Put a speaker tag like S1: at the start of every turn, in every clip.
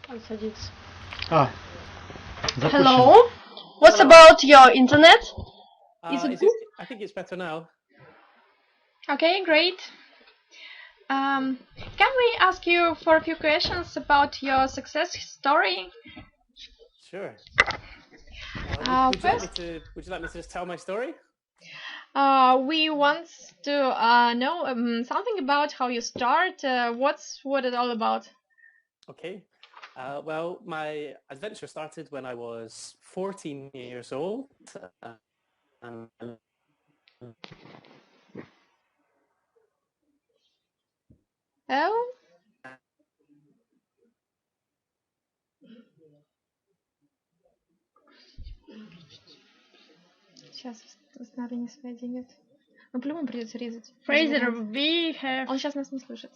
S1: Он садится.
S2: Запущено.
S1: Hello. What about your internet? Is it good?
S3: I think it's better now.
S1: Okay, great. Can we ask you for a few questions about your success story?
S3: Sure.
S1: Would
S3: you like me to just tell my story?
S1: We want to know something about how you start. What it's all about?
S3: Okay. Well, my adventure started when I was 14 years old.
S1: Oh. Сейчас восстановление связи нет. Ну, по-любому придется резать. Frazer, we have... Он сейчас нас не слышит.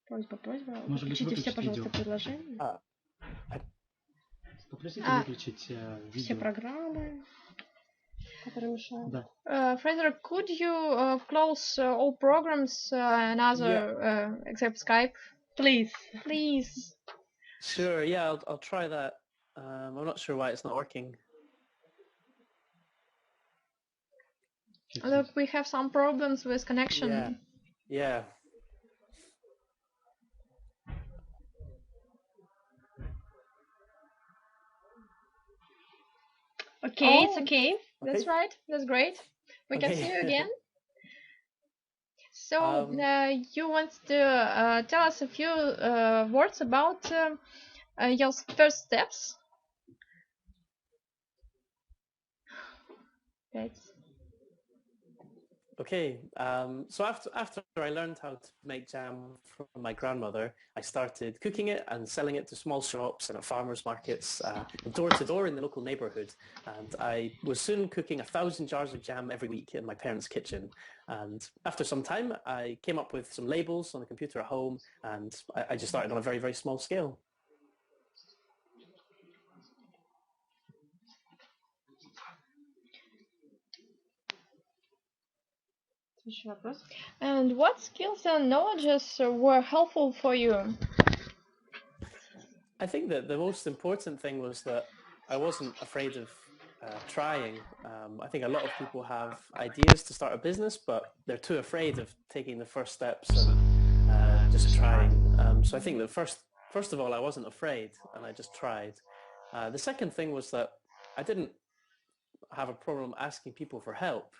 S1: Просьба. Включите все, пожалуйста, предложения.
S2: Попросите выключить видео.
S1: Все программы, которые мешают. Да. Frazer, could you close all programs and other except Skype? Please.
S3: Sure, yeah, I'll try that. I'm not sure why it's not working.
S1: Look, we have some problems with connection.
S3: Yeah.
S1: Okay, it's okay. That's right. That's great. We can see you again. So, you want to tell us a few words about your first steps?
S3: Okay, so after I learned how to make jam from my grandmother, I started cooking it and selling it to small shops and at farmers markets, door to door in the local neighborhood. And I was soon cooking 1,000 jars of jam every week in my parents' kitchen. And after some time, I came up with some labels on the computer at home, and I just started on a very, very small scale.
S1: And what skills and knowledges were helpful for you?
S3: I think that the most important thing was that I wasn't afraid of trying. I think a lot of people have ideas to start a business, but they're too afraid of taking the first steps and just trying. So I think that first of all, I wasn't afraid and I just tried. The second thing was that I didn't have a problem asking people for help.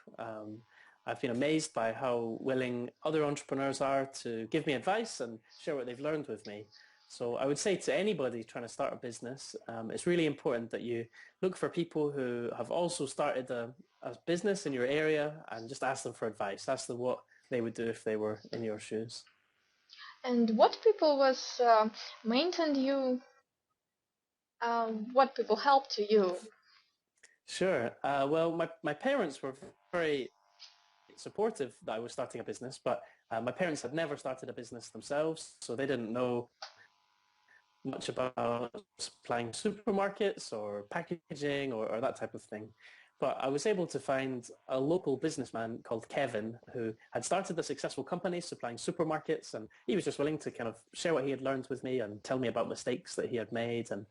S3: I've been amazed by how willing other entrepreneurs are to give me advice and share what they've learned with me. So I would say to anybody trying to start a business, it's really important that you look for people who have also started a business in your area and just ask them for advice. Ask them what they would do if they were in your shoes.
S1: And what people was maintained you? What people helped you?
S3: Sure. Well, my parents were very supportive that I was starting a business, but my parents had never started a business themselves, so they didn't know much about supplying supermarkets or packaging or that type of thing. But I was able to find a local businessman called Kevin who had started a successful company supplying supermarkets, and he was just willing to kind of share what he had learned with me and tell me about mistakes that he had made. And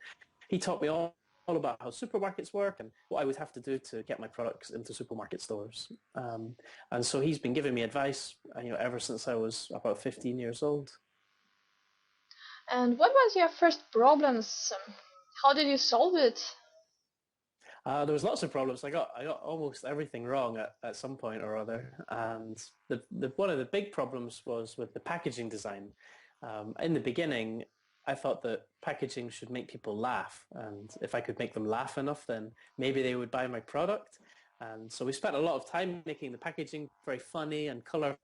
S3: he taught me all about how supermarkets work and what I would have to do to get my products into supermarket stores. And so he's been giving me advice, ever since I was about 15 years old.
S1: And what was your first problems? How did you solve it?
S3: There was lots of problems. I got almost everything wrong at some point or other. And one of the big problems was with the packaging design. In the beginning, I thought that packaging should make people laugh, and if I could make them laugh enough, then maybe they would buy my product. And so we spent a lot of time making the packaging very funny and colorful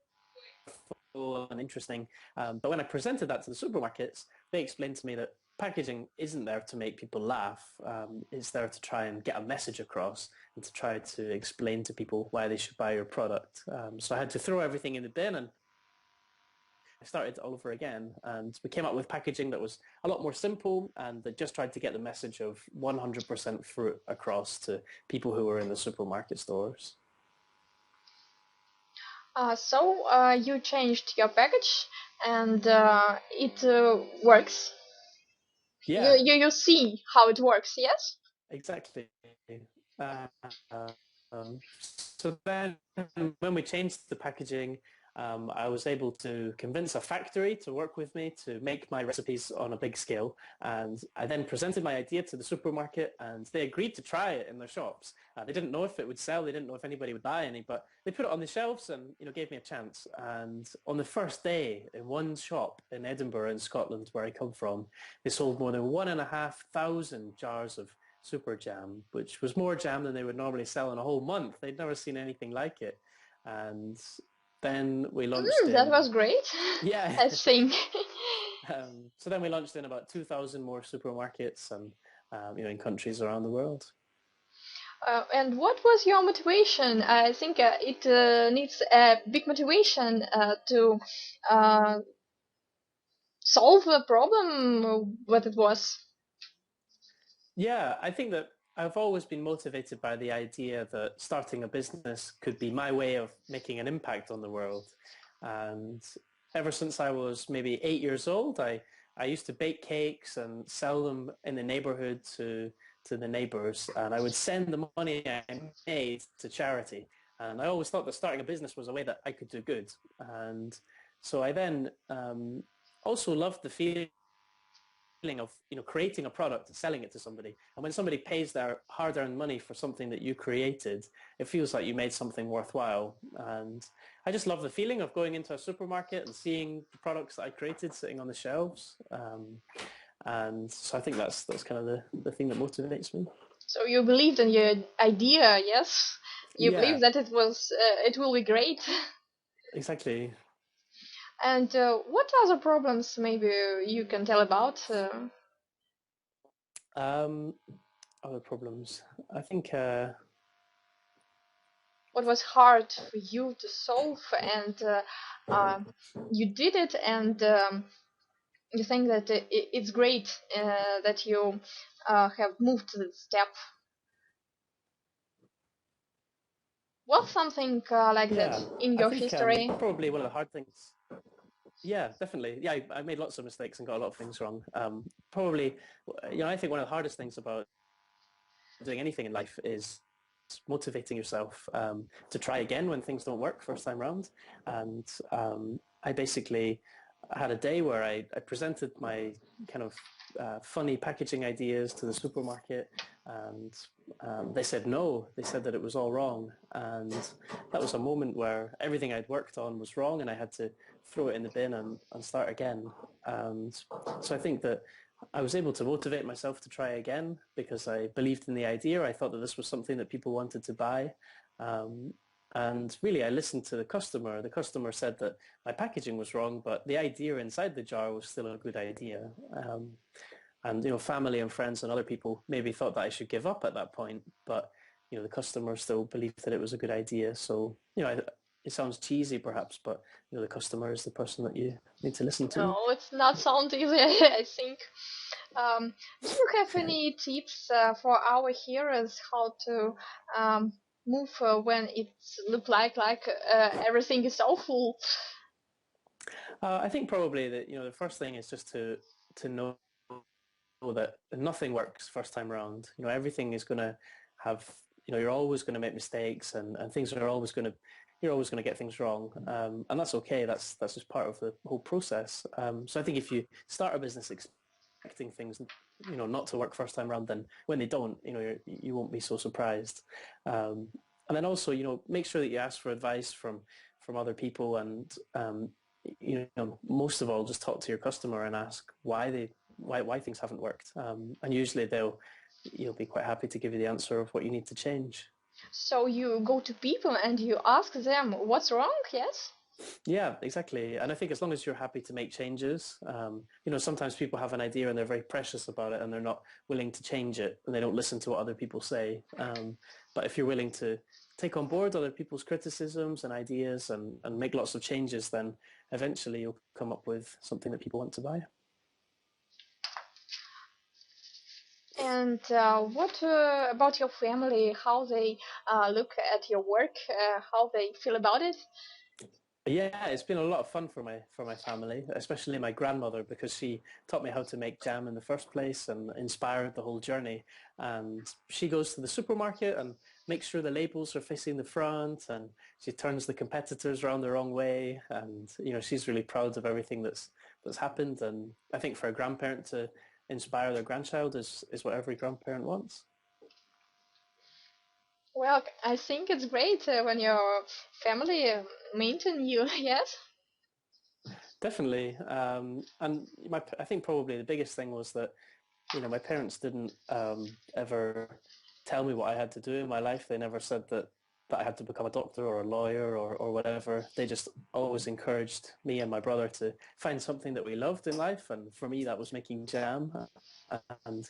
S3: and interesting. But when I presented that to the supermarkets, they explained to me that packaging isn't there to make people laugh. It's there to try and get a message across and to try to explain to people why they should buy your product. So I had to throw everything in the bin and I started all over again, and we came up with packaging that was a lot more simple and that just tried to get the message of 100% fruit across to people who were in the supermarket stores.
S1: So you changed your package and it works?
S3: Yeah.
S1: You see how it works, yes?
S3: Exactly. So then when we changed the packaging, I was able to convince a factory to work with me to make my recipes on a big scale. And I then presented my idea to the supermarket and they agreed to try it in their shops. They didn't know if it would sell. They didn't know if anybody would buy any, but they put it on the shelves and, gave me a chance. And on the first day in one shop in Edinburgh in Scotland, where I come from, they sold more than 1,500 jars of super jam, which was more jam than they would normally sell in a whole month. They'd never seen anything like it. And then we launched
S1: that was great.
S3: Yeah.
S1: I think.
S3: So then we launched in about 2,000 more supermarkets and in countries around the world.
S1: And what was your motivation? I think it needs a big motivation to solve a problem, what it was.
S3: Yeah, I think that I've always been motivated by the idea that starting a business could be my way of making an impact on the world. And ever since I was maybe 8 years old, I used to bake cakes and sell them in the neighborhood to the neighbors. And I would send the money I made to charity. And I always thought that starting a business was a way that I could do good. And so I then also loved the feeling of creating a product and selling it to somebody, and when somebody pays their hard-earned money for something that you created, it feels like you made something worthwhile. And I just love the feeling of going into a supermarket and seeing the products that I created sitting on the shelves, and so I think that's kind of the thing that motivates me.
S1: So you believed in your idea, yes? You believe that it will be great.
S3: Exactly.
S1: And what other problems maybe you can tell about?
S3: Other problems. I think.
S1: What was hard for you to solve, and you did it, and you think that it's great that you have moved to this step. What's something like that in your history?
S3: Probably one of the hard things. Yeah, definitely. Yeah, I made lots of mistakes and got a lot of things wrong. Probably, I think one of the hardest things about doing anything in life is motivating yourself to try again when things don't work first time round. And I basically had a day where I presented my kind of funny packaging ideas to the supermarket, and they said no. They said that it was all wrong, and that was a moment where everything I'd worked on was wrong, and I had to throw it in the bin and start again. And so I think that I was able to motivate myself to try again because I believed in the idea. I thought that this was something that people wanted to buy. And really, I listened to the customer. The customer said that my packaging was wrong, but the idea inside the jar was still a good idea. And family and friends and other people maybe thought that I should give up at that point, but the customer still believed that it was a good idea. So it sounds cheesy perhaps, but the customer is the person that you need to listen to.
S1: No, it's not sound easy. I think. Do you have any tips for our hearers how to move when it look like everything is awful?
S3: I think probably that the first thing is just to know that nothing works first time around. Everything is going to have you're always going to make mistakes, and things are always going to you're always going to get things wrong, and that's okay. That's just part of the whole process. So I think if you start a business expecting things not to work first time around, then when they don't, you won't be so surprised. And then also make sure that you ask for advice from other people, and most of all, just talk to your customer and ask why things haven't worked, and usually they'll be quite happy to give you the answer of what you need to change.
S1: So you go to people and you ask them what's wrong, yes?
S3: Yeah, exactly. And I think as long as you're happy to make changes, sometimes people have an idea and they're very precious about it and they're not willing to change it and they don't listen to what other people say. But if you're willing to take on board other people's criticisms and ideas and make lots of changes, then eventually you'll come up with something that people want to buy.
S1: And what about your family? How they look at your work? How they feel about it?
S3: Yeah, it's been a lot of fun for my family, especially my grandmother, because she taught me how to make jam in the first place and inspired the whole journey. And she goes to the supermarket and makes sure the labels are facing the front, and she turns the competitors around the wrong way. And she's really proud of everything that's happened. And I think for a grandparent to inspire their grandchild is what every grandparent wants.
S1: Well, I think it's great when your family maintain you. Yes.
S3: Definitely. And I think probably the biggest thing was that my parents didn't ever tell me what I had to do in my life. They never said that I had to become a doctor or a lawyer or whatever. They just always encouraged me and my brother to find something that we loved in life. And for me, that was making jam. And,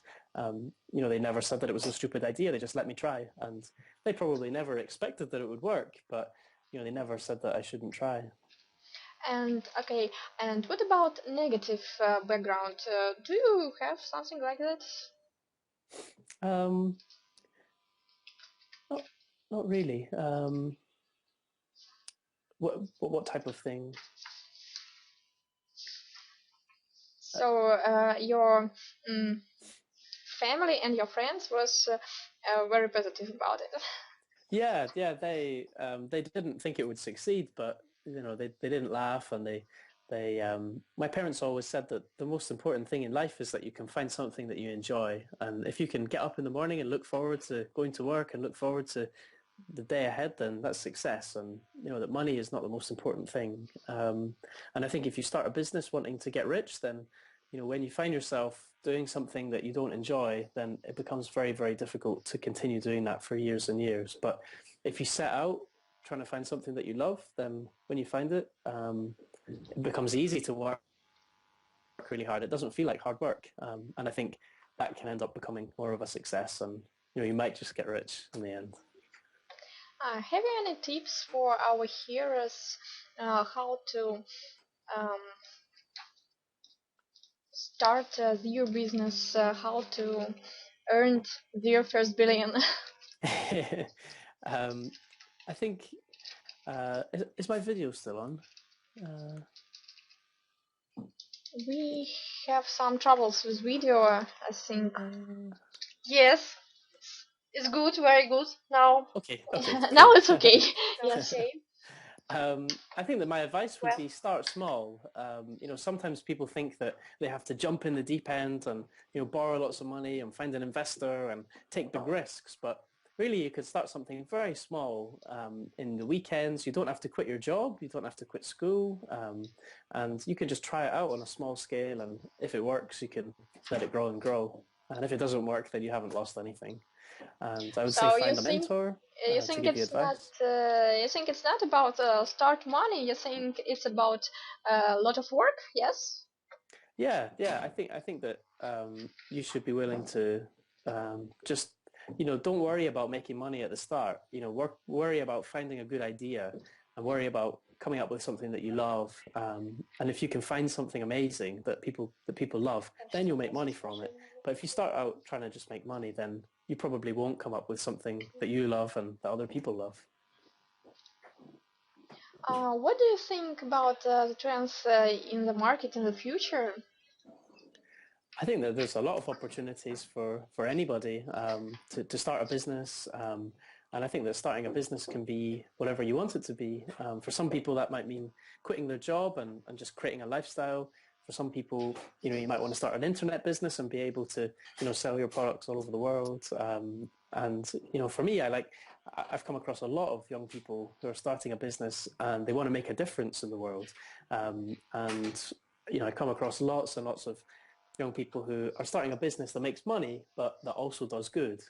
S3: they never said that it was a stupid idea. They just let me try. And they probably never expected that it would work. But, they never said that I shouldn't try.
S1: And okay, and what about negative background? Do you have something like that?
S3: Um, not really. What type of thing?
S1: So your family and your friends was very positive about it.
S3: Yeah, they didn't think it would succeed, but they didn't laugh, and my parents always said that the most important thing in life is that you can find something that you enjoy, and if you can get up in the morning and look forward to going to work and look forward to the day ahead, then that's success. And that money is not the most important thing. And I think if you start a business wanting to get rich, then when you find yourself doing something that you don't enjoy, then it becomes very, very difficult to continue doing that for years and years. But if you set out trying to find something that you love, then when you find it, it becomes easy to work really hard. It doesn't feel like hard work. And I think that can end up becoming more of a success, and you might just get rich in the end.
S1: Have you any tips for our hearers how to start their business, how to earn their first billion?
S3: I think, is my video still on?
S1: We have some troubles with video, I think. Yes, it's good, very good. Now,
S3: Okay.
S1: now it's okay. Yes.
S2: Okay.
S3: I think that my advice would be start small. Sometimes people think that they have to jump in the deep end and borrow lots of money and find an investor and take big risks. But really, you could start something very small in the weekends. You don't have to quit your job. You don't have to quit school. And you can just try it out on a small scale. And if it works, you can let it grow and grow. And if it doesn't work, then you haven't lost anything. And I would say find a mentor to give you advice.
S1: You think it's not about start money? You think it's about a lot of work? Yes.
S3: Yeah. I think that you should be willing to just don't worry about making money at the start. Worry about finding a good idea, and worry about coming up with something that you love. And if you can find something amazing that people love, then you'll make money from it. But if you start out trying to just make money, then you probably won't come up with something that you love and that other people love.
S1: What do you think about the trends in the market in the future?
S3: I think that there's a lot of opportunities for anybody to start a business. And I think that starting a business can be whatever you want it to be. For some people, that might mean quitting their job and just creating a lifestyle. For some people, you might want to start an internet business and be able to, sell your products all over the world. And for me, I've come across a lot of young people who are starting a business and they want to make a difference in the world. And I come across lots and lots of young people who are starting a business that makes money, but that also does good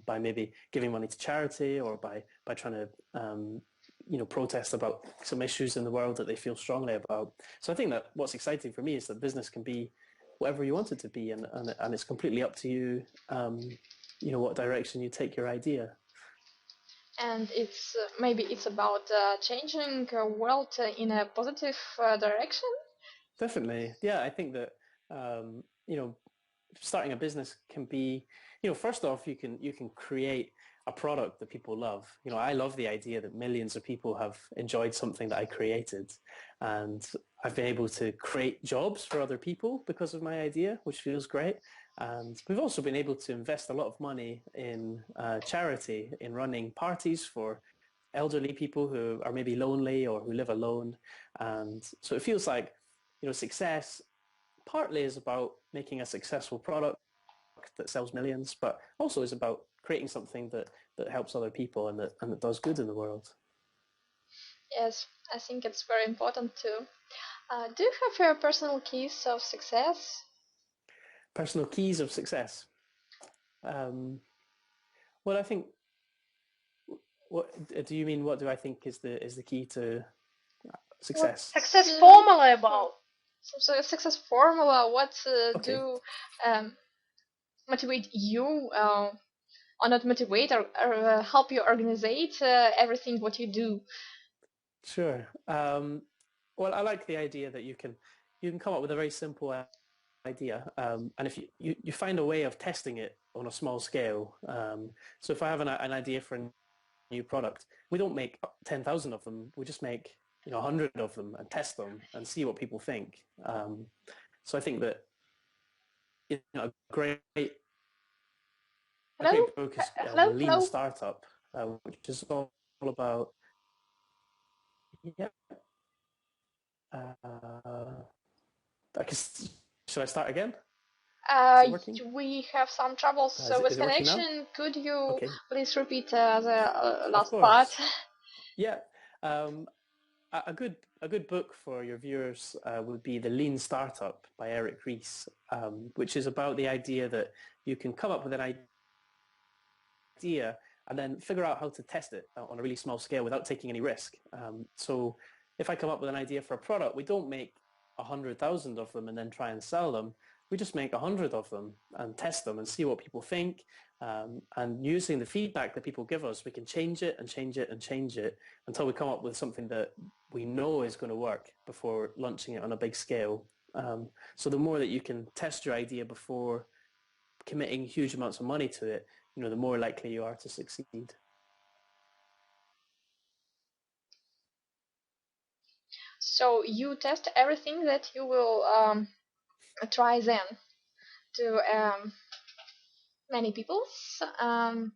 S3: by maybe giving money to charity or by trying to, protest about some issues in the world that they feel strongly about. So I think that what's exciting for me is that business can be whatever you want it to be, and it's completely up to you, what direction you take your idea.
S1: And maybe it's about changing world in a positive direction.
S3: Definitely, yeah. I think that starting a business can be, first off, you can create a product that people love. I love the idea that millions of people have enjoyed something that I created, and I've been able to create jobs for other people because of my idea, which feels great. And we've also been able to invest a lot of money in charity, in running parties for elderly people who are maybe lonely or who live alone. And so it feels like, success partly is about making a successful product that sells millions, but also is about creating something that helps other people and that does good in the world.
S1: Yes, I think it's very important too. Do you have your personal keys of success?
S3: Personal keys of success. Well, I think. What do you mean? What do I think is the key to success?
S4: What success formula about?
S1: So success formula. What
S3: Okay.
S1: do motivate you, or not motivate, or help you organize everything what you do?
S3: Sure. Well, I like the idea that you can come up with a very simple idea, and if you find a way of testing it on a small scale. So if I have an idea for a new product, we don't make 10,000 of them. We just make 100 of them and test them and see what people think. So I think that a great book is
S1: Hello?
S3: Lean Startup, which is all about should I start again?
S1: We have some troubles with connection. Could you please repeat the last part?
S3: Yeah. A good book for your viewers would be The Lean Startup by Eric Ries, which is about the idea that you can come up with an idea and then figure out how to test it on a really small scale without taking any risk. So if I come up with an idea for a product, we don't make 100,000 of them and then try and sell them. We just make 100 of them and test them and see what people think. And using the feedback that people give us, we can change it and change it and change it until we come up with something that we know is going to work before launching it on a big scale. So the more that you can test your idea before committing huge amounts of money to it, the more likely you are to succeed.
S1: So you test everything that you will try then to many people, and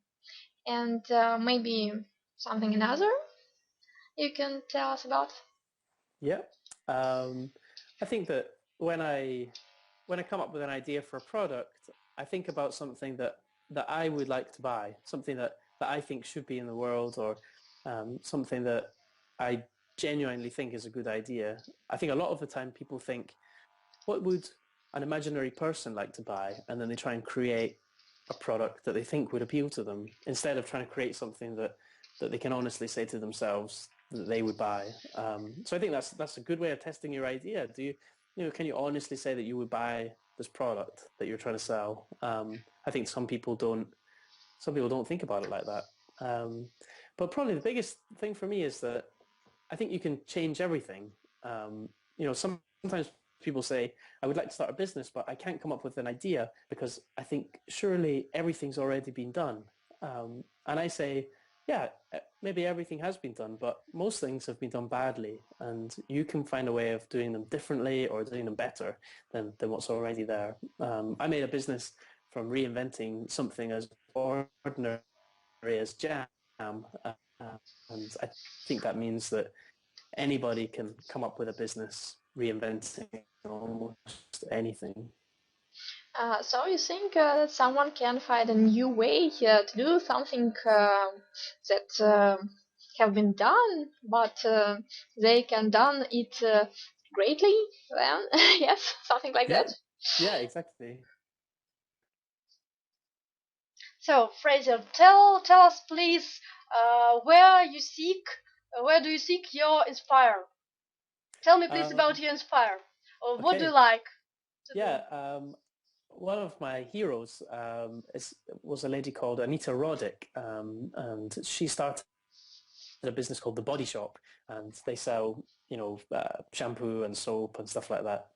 S1: maybe something another you can tell us about?
S3: Yeah, I think that when I come up with an idea for a product, I think about something that I would like to buy, something that I think should be in the world, or something that I genuinely think is a good idea. I think a lot of the time people think, what would an imaginary person like to buy? And then they try and create a product that they think would appeal to them, instead of trying to create something that they can honestly say to themselves that they would buy. So I think that's a good way of testing your idea. Can you honestly say that you would buy this product that you're trying to sell? I think some people don't think about it like that. But probably the biggest thing for me is that I think you can change everything. Sometimes people say, I would like to start a business, but I can't come up with an idea because I think surely everything's already been done. And I say, yeah, maybe everything has been done, but most things have been done badly, and you can find a way of doing them differently or doing them better than what's already there. I made a business from reinventing something as ordinary as jam, and I think that means that anybody can come up with a business reinventing almost anything.
S1: So you think that someone can find a new way to do something that have been done, but they can done it greatly then? Yes, something like that?
S3: Yeah, exactly.
S4: So, Frazer, tell us please, where do you seek your inspire? Tell me please about your inspire, or what do you like to do?
S3: One of my heroes was a lady called Anita Roddick, and she started a business called The Body Shop, and they sell shampoo and soap and stuff like that.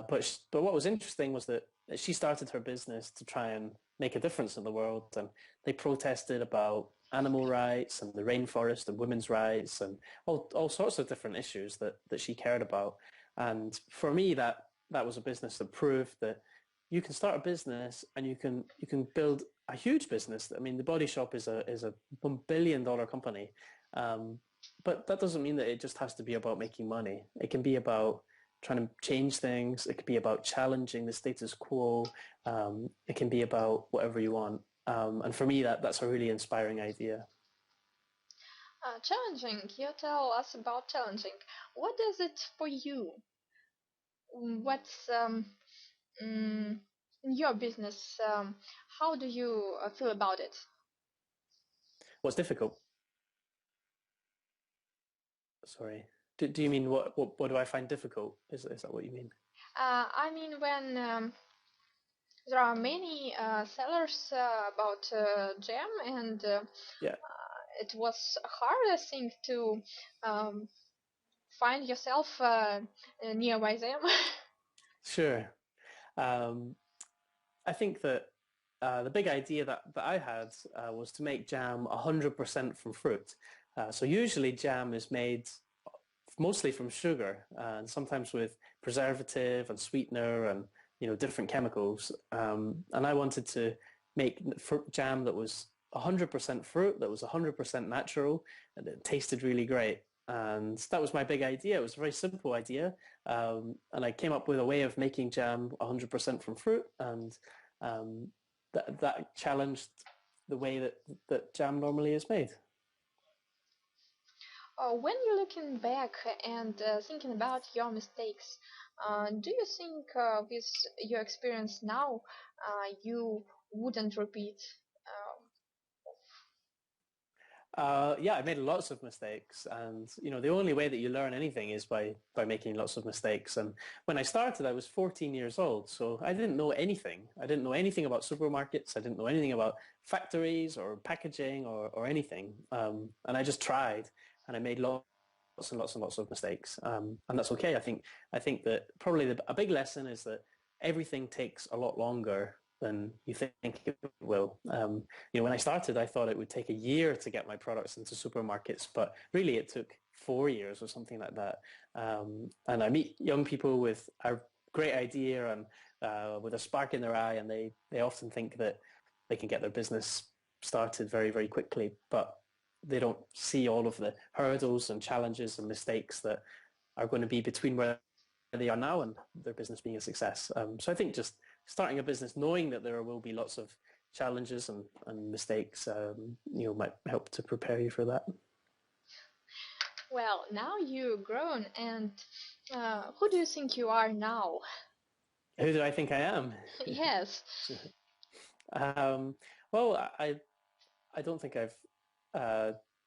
S3: But what was interesting was that she started her business to try and make a difference in the world, and they protested about animal rights and the rainforest and women's rights and all sorts of different issues that she cared about. And for me, that was a business that proved that you can start a business and you can build a huge business. I mean, the Body Shop is a $1 billion company, but that doesn't mean that it just has to be about making money. It can be about trying to change things. It could be about challenging the status quo. It can be about whatever you want. And for me, that's a really inspiring idea.
S1: Challenging. You tell us about challenging. What is it for you? What's in your business? How do you feel about it?
S3: What's difficult? Sorry. Do you mean what do I find difficult? Is that what you mean?
S1: I mean when there are many sellers about jam, and
S3: Yeah.
S1: it was hard, I think, to find yourself nearby them.
S3: Sure. I think that the big idea that I had was to make jam 100% from fruit. So usually jam is made mostly from sugar, and sometimes with preservative and sweetener and different chemicals. And I wanted to make jam that was 100% fruit, that was 100% natural, and it tasted really great. And that was my big idea. It was a very simple idea, and I came up with a way of making jam 100% from fruit, and that challenged the way that jam normally is made.
S1: When you're looking back and thinking about your mistakes, do you think with your experience now you wouldn't repeat?
S3: Yeah, I made lots of mistakes, and the only way that you learn anything is by making lots of mistakes. And when I started, I was 14 years old, so I didn't know anything. I didn't know anything about supermarkets. I didn't know anything about factories or packaging or anything. And I just tried, and I made lots and lots and lots of mistakes, and that's okay. I think that probably a big lesson is that everything takes a lot longer than you think it will. When I started, I thought it would take a year to get my products into supermarkets, but really it took 4 years or something like that. And I meet young people with a great idea and with a spark in their eye, and they often think that they can get their business started very, very quickly, but they don't see all of the hurdles and challenges and mistakes that are going to be between where they are now and their business being a success. So I think just starting a business, knowing that there will be lots of challenges and mistakes, might help to prepare you for that.
S1: Well, now you've grown, and who do you think you are now?
S3: Who do I think I am?
S1: Yes.
S3: Well, I don't think I've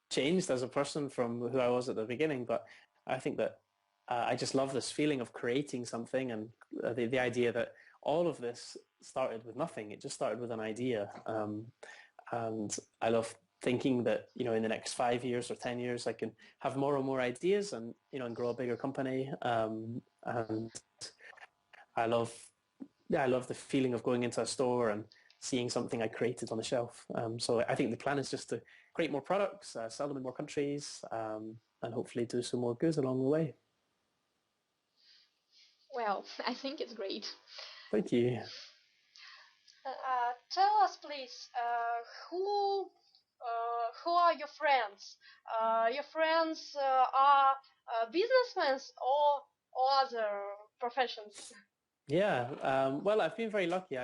S3: changed as a person from who I was at the beginning, but I think that I just love this feeling of creating something, and the idea that all of this started with nothing. It just started with an idea. And I love thinking that, in the next 5 years or 10 years, I can have more and more ideas and grow a bigger company. And I love the feeling of going into a store and seeing something I created on the shelf. So I think the plan is just to create more products, sell them in more countries, and hopefully do some more good along the way.
S1: Well, I think it's great.
S3: Thank you.
S4: Tell us, please, who are your friends? Your friends are businessmen or other professions?
S3: Yeah, well, I've been very lucky.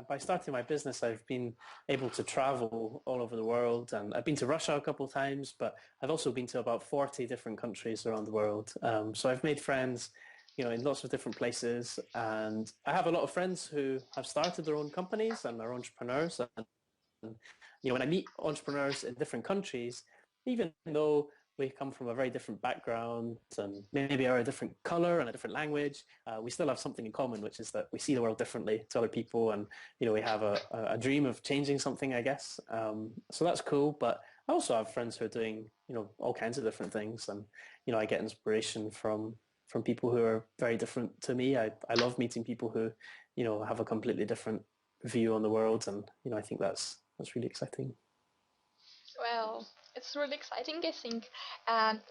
S3: By starting my business, I've been able to travel all over the world, and I've been to Russia a couple of times, but I've also been to about 40 different countries around the world. So I've made friends, in lots of different places, and I have a lot of friends who have started their own companies and are entrepreneurs. And when I meet entrepreneurs in different countries, even though we come from a very different background and maybe are a different color and a different language, we still have something in common, which is that we see the world differently to other people, and we have a dream of changing something, I guess. So that's cool. But I also have friends who are doing all kinds of different things, and I get inspiration from from people who are very different to me. I love meeting people who, you know, have a completely different view on the world, and you know, I think that's really exciting.
S1: Well, it's really exciting, I think.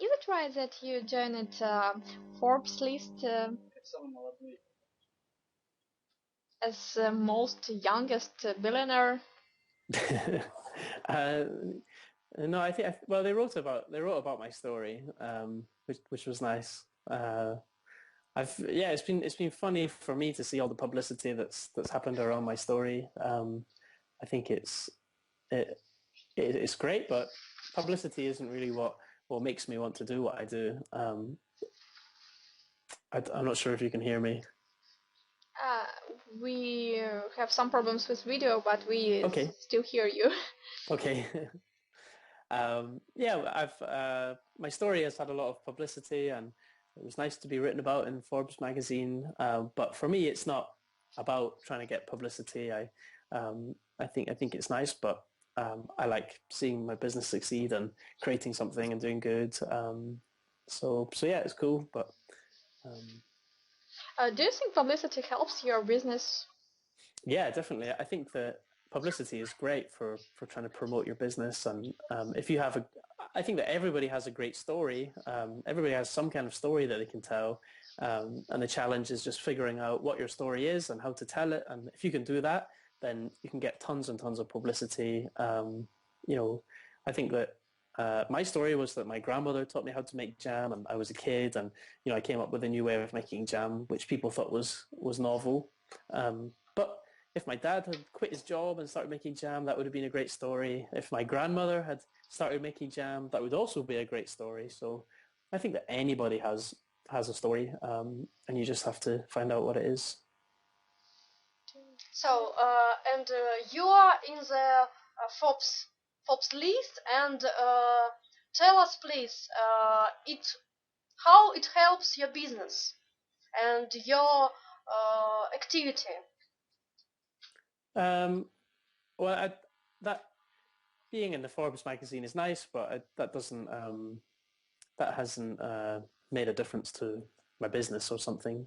S1: Is it right that you joined Forbes list as most youngest billionaire?
S3: No, I think well, they wrote about my story, which was nice. It's been funny for me to see all the publicity that's happened around my story. I think it's great, but publicity isn't really what makes me want to do what I do. I'm not sure if you can hear me.
S1: We have some problems with video, but we still hear you.
S3: Okay. My story has had a lot of publicity, and it was nice to be written about in Forbes magazine. But for me, it's not about trying to get publicity. I think it's nice, but I like seeing my business succeed and creating something and doing good. So yeah, it's cool. But
S1: do you think publicity helps your business? Yeah,
S3: definitely. I think that publicity is great for trying to promote your business, and if you have I think that everybody has a great story. Everybody has some kind of story that they can tell, and the challenge is just figuring out what your story is and how to tell it. And if you can do that, then you can get tons and tons of publicity. You know, I think that my story was that my grandmother taught me how to make jam, and I was a kid, and you know, I came up with a new way of making jam, which people thought was novel. But if my dad had quit his job and started making jam, that would have been a great story. If my grandmother had started making jam, that would also be a great story. So I think that anybody has a story, and you just have to find out what it is.
S4: So, you are in the Forbes list, and tell us, please, how it helps your business and your activity.
S3: Well, that being in the Forbes magazine is nice, but that hasn't made a difference to my business or something.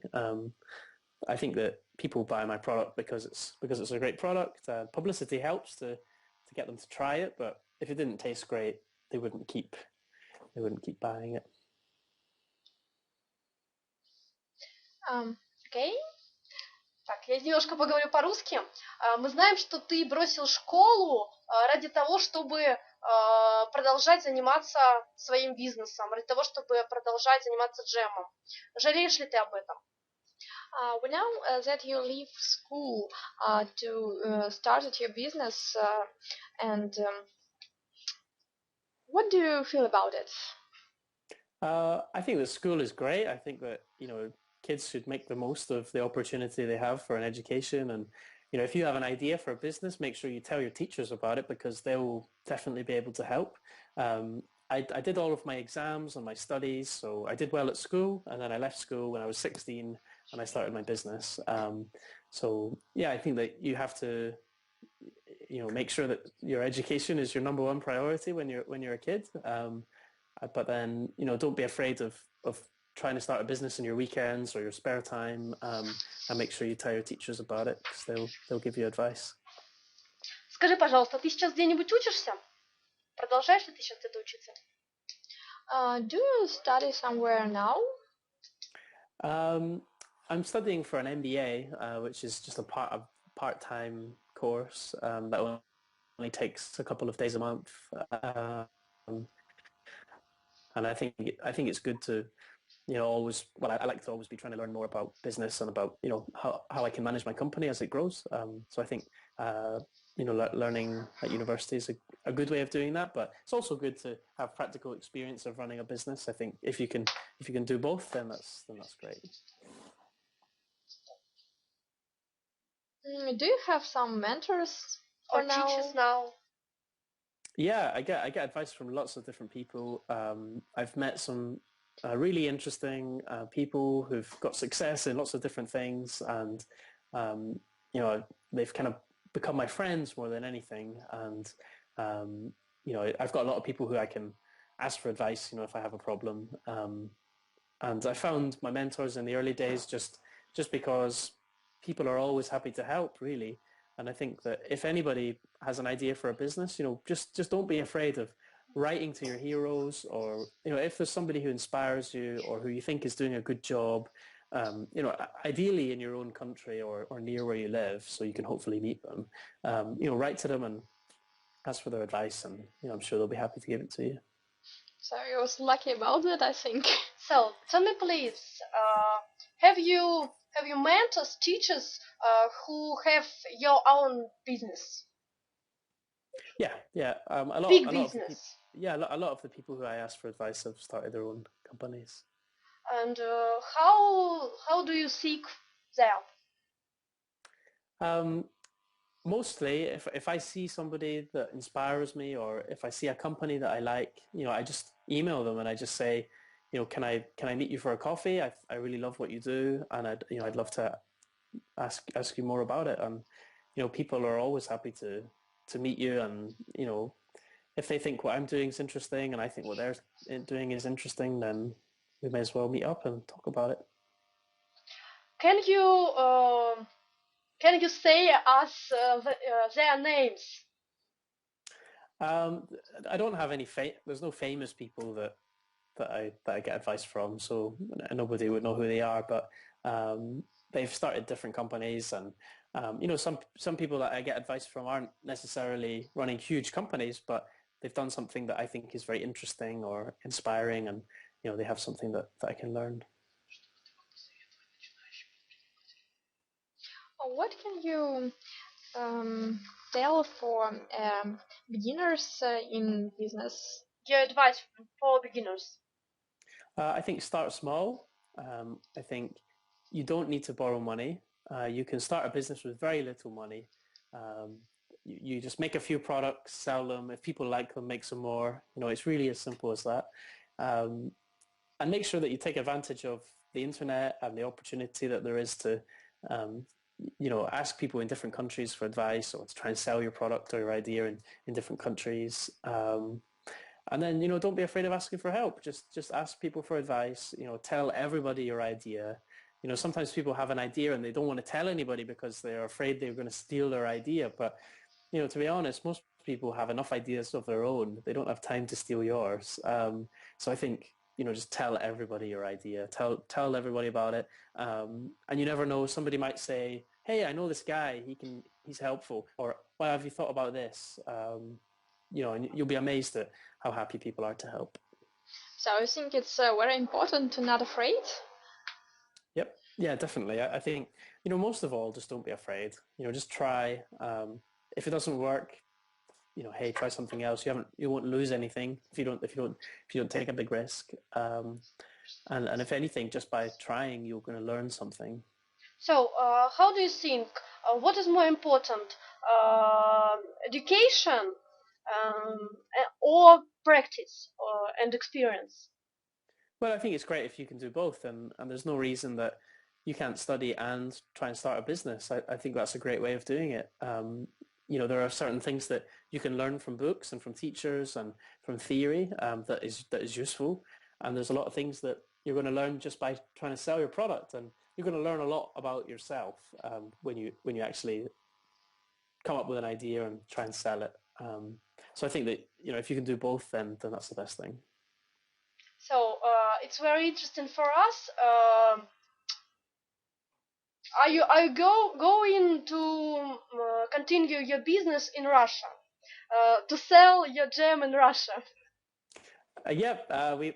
S3: I think that people buy my product because it's a great product. Publicity helps to get them to try it, but if it didn't taste great, they wouldn't keep buying it.
S1: Okay.
S4: Так, я немножко поговорю по-русски. Мы знаем, что ты бросил школу ради того, чтобы продолжать заниматься своим бизнесом, ради того, чтобы продолжать заниматься джемом. Жалеешь ли ты об этом?
S1: We know that you leave school to start your business, and what do you feel about it?
S3: I think that school is great. I think that, you know, kids should make the most of the opportunity they have for an education. And, you know, if you have an idea for a business, make sure you tell your teachers about it, because they will definitely be able to help. I did all of my exams and my studies, so I did well at school, and then I left school when I was 16 and I started my business. So yeah, I think that you have to, you know, make sure that your education is your number one priority when you're a kid. But then, you know, don't be afraid of trying to start a business in your weekends or your spare time, and make sure you tell your teachers about it, because they'll give you advice.
S4: Скажи, пожалуйста, ты сейчас где-нибудь учишься? Продолжаешь ли ты сейчас где-то учиться?
S1: Do you study somewhere now?
S3: I'm studying for an MBA, which is just a part-time course that only takes a couple of days a month. And I think it's good to, you know, always, well, I like to always be trying to learn more about business and about, you know, how I can manage my company as it grows. So I think, you know, learning at university is a good way of doing that, but it's also good to have practical experience of running a business. I think if you can do both, then that's great.
S1: Do you have some mentors
S4: or teachers now?
S3: Yeah, I get advice from lots of different people. I've met some really interesting people who've got success in lots of different things, and you know, they've kind of become my friends more than anything. And you know, I've got a lot of people who I can ask for advice, you know, if I have a problem. And I found my mentors in the early days just because people are always happy to help, really. And I think that if anybody has an idea for a business, just don't be afraid of writing to your heroes, or, if there's somebody who inspires you or who you think is doing a good job, ideally in your own country or near where you live, so you can hopefully meet them, write to them and ask for their advice, and, I'm sure they'll be happy to give it to you.
S1: So I was lucky about it, I think.
S4: So tell me, please, have you mentors, teachers who have your own business?
S3: Yeah. A lot
S4: Business.
S3: A lot of the people who I ask for advice have started their own companies.
S4: And how do you seek them?
S3: Mostly, if I see somebody that inspires me, or if I see a company that I like, I just email them and I just say, can I meet you for a coffee? I really love what you do, and I'd love to ask you more about it. And people are always happy to meet you, and if they think what I'm doing is interesting and I think what they're doing is interesting, then we may as well meet up and talk about it.
S4: Can you say us their names?
S3: I don't have any. There's no famous people that I get advice from, so nobody would know who they are. But they've started different companies, and some people that I get advice from aren't necessarily running huge companies, but they've done something that I think is very interesting or inspiring, and they have something that I can learn.
S1: What can you tell for beginners in business?
S4: Your advice for beginners?
S3: I think start small. I think you don't need to borrow money. You can start a business with very little money. You just make a few products, sell them. If people like them, make some more. It's really as simple as that. And make sure that you take advantage of the internet and the opportunity that there is to, ask people in different countries for advice, or to try and sell your product or your idea in different countries. And then, don't be afraid of asking for help. Just ask people for advice. Tell everybody your idea. Sometimes people have an idea and they don't want to tell anybody because they're afraid they're going to steal their idea. But, to be honest, most people have enough ideas of their own. They don't have time to steal yours. So I think, just tell everybody your idea. Tell everybody about it. And you never know, somebody might say, hey, I know this guy. He's helpful. Or, why have you thought about this? And you'll be amazed at how happy people are to help.
S1: So I think it's very important to not afraid.
S3: Yep. Yeah, definitely. I think, most of all, just don't be afraid. Just try. If it doesn't work, hey, try something else. You won't lose anything if you don't take a big risk. And if anything, just by trying, you're going to learn something.
S4: So, how do you think? What is more important, education or practice and experience?
S3: Well, I think it's great if you can do both, and there's no reason that you can't study and try and start a business. I think that's a great way of doing it. There are certain things that you can learn from books and from teachers and from theory that is useful, and there's a lot of things that you're going to learn just by trying to sell your product, and you're going to learn a lot about yourself when you actually come up with an idea and try and sell it. So I think that if you can do both, then that's the best thing.
S4: So it's very interesting for us. Are you going to continue your business in Russia? To sell your jam in Russia?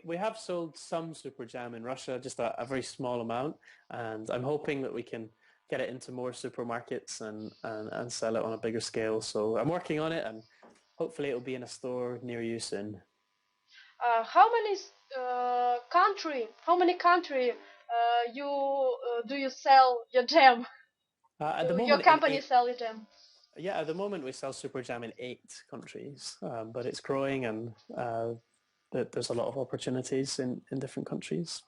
S3: We have sold some super jam in Russia, just a very small amount, and I'm hoping that we can get it into more supermarkets and sell it on a bigger scale. So I'm working on it, and hopefully it'll be in a store near you soon.
S4: How many country do you sell your jam?
S3: At the moment,
S4: your company sell your jam?
S3: Yeah, at the moment we sell super jam in 8 countries, but it's growing, and there's a lot of opportunities in different countries.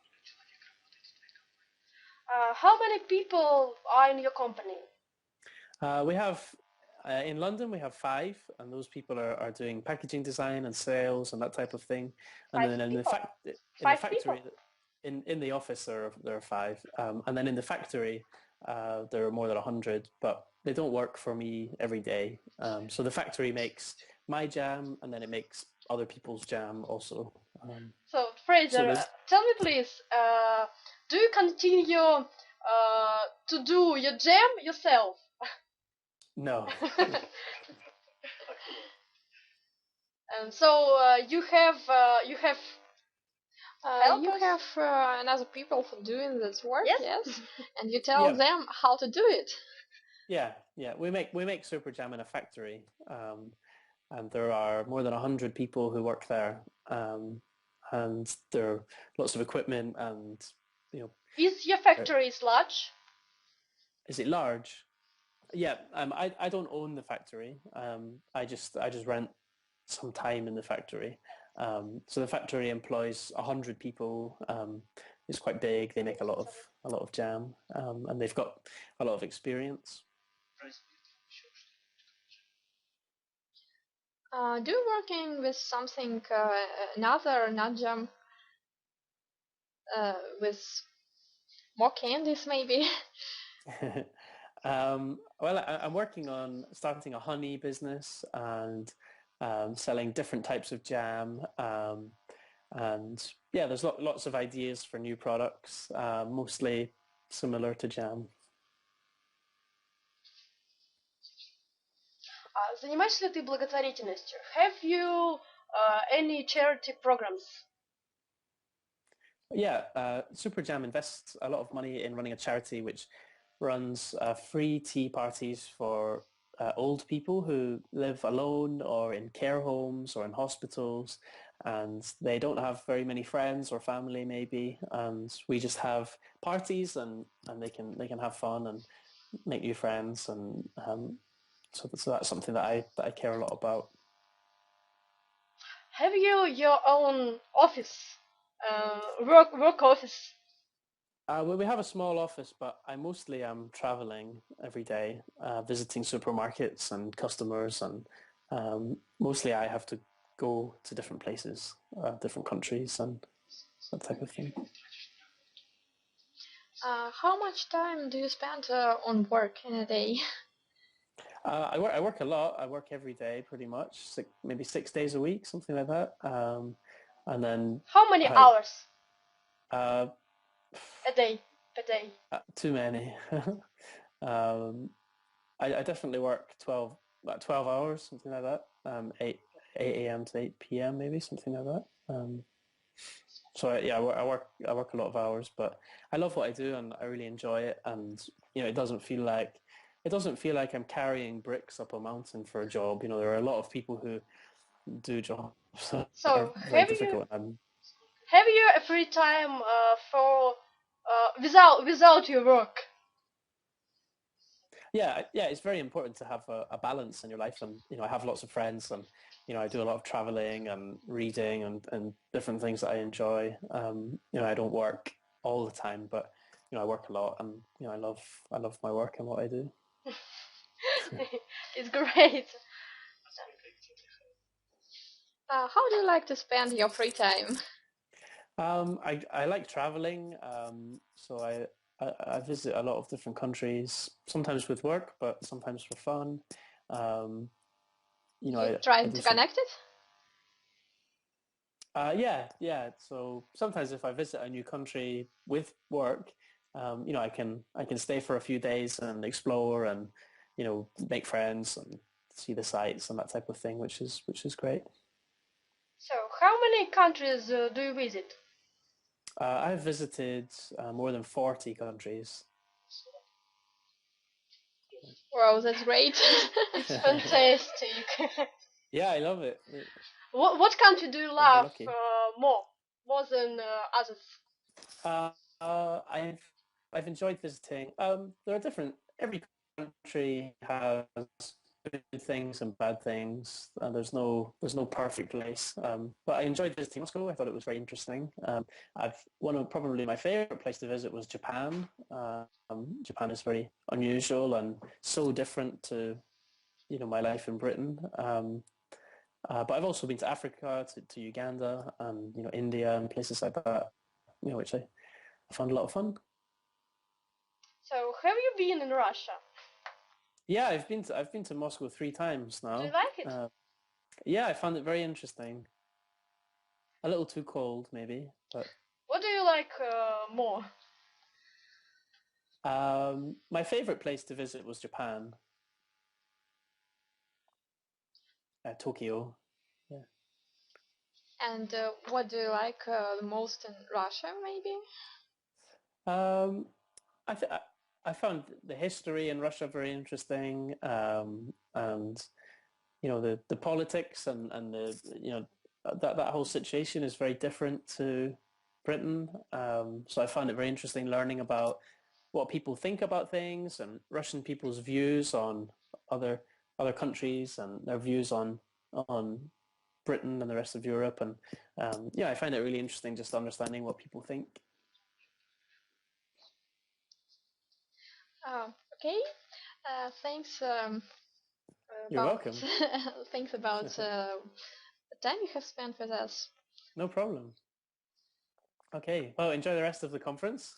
S4: How many people are in your company?
S3: We have in London we have 5, and those people are doing packaging design and sales and that type of thing. And then in the factory, in the office there are 5, and then in the factory there are more than 100, but they don't work for me every day. So the factory makes my jam, and then it makes other people's jam also.
S4: So Fraser, tell me please, do you continue to do your jam yourself?
S3: No.
S4: And so you have
S1: another people for doing this work,
S4: yes,
S1: yes? And you tell them how to do it.
S3: Yeah. We make super jam in a factory, and there are more than 100 people who work there, and there are lots of equipment, and
S4: Is your factory large?
S3: Is it large? Yeah. I don't own the factory. I just rent some time in the factory. So the factory employs 100 people. It's quite big. They make a lot of jam, and they've got a lot of experience.
S1: Do you working with something another, not jam, with more candies maybe?
S3: Well, I'm working on starting a honey business and selling different types of jam. And yeah, there's lots of ideas for new products, mostly similar to jam.
S4: Занимаешься ли ты благотворительностью? Have you any charity programs?
S3: Yeah, Super Jam invests a lot of money in running a charity which runs free tea parties for old people who live alone or in care homes or in hospitals, and they don't have very many friends or family maybe, and we just have parties, and they can have fun and make new friends, and so that's something that I care a lot about.
S4: Have you your own office, work office?
S3: Well, we have a small office, but I mostly am traveling every day, visiting supermarkets and customers, and mostly I have to go to different places, different countries, and that type of thing.
S1: How much time do you spend on work in a day?
S3: I work a lot. I work every day, pretty much, maybe 6 days a week, something like that. And then
S4: how many hours? A day.
S3: Too many. I definitely work 12 hours, something like that. 8 a.m. to 8 p.m. maybe, something like that. So yeah, I work a lot of hours, but I love what I do and I really enjoy it. And it doesn't feel like I'm carrying bricks up a mountain for a job. There are a lot of people who do jobs that are very difficult.
S4: Have you a free time for without your work?
S3: Yeah, it's very important to have a balance in your life, and I have lots of friends, and I do a lot of traveling and reading and different things that I enjoy. I don't work all the time, but I work a lot, and I love my work and what I do.
S4: It's great.
S1: How do you like to spend your free time?
S3: I like traveling, so I visit a lot of different countries, sometimes with work, but sometimes for fun.
S1: Trying to connect it?
S3: Yeah. So sometimes if I visit a new country with work, I can stay for a few days and explore and make friends and see the sights and that type of thing, which is great.
S4: So how many countries do you visit?
S3: I've visited more than 40 countries.
S1: Wow, that's great.
S4: It's fantastic.
S3: Yeah, I love it.
S4: What country do you love more than others?
S3: I've enjoyed visiting. There are every country has good things and bad things, and there's no perfect place. But I enjoyed visiting Moscow. I thought it was very interesting. Probably my favorite place to visit was Japan. Japan is very unusual and so different to my life in Britain. But I've also been to Africa, to Uganda, and India and places like that. which I found a lot of fun.
S4: So, have you been in Russia?
S3: Yeah, I've been to Moscow 3 times now.
S4: Do you like it?
S3: Yeah, I found it very interesting. A little too cold, maybe, but.
S4: What do you like more?
S3: My favorite place to visit was Japan, Tokyo. Yeah.
S1: And what do you like the most in Russia, maybe?
S3: I found the history in Russia very interesting, and the politics and the that whole situation is very different to Britain. So I found it very interesting learning about what people think about things and Russian people's views on other countries and their views on Britain and the rest of Europe. And I find it really interesting just understanding what people think.
S1: Okay. Thanks.
S3: You're welcome.
S1: Thanks about the time you have spent with us.
S3: No problem. Okay. Well, enjoy the rest of the conference.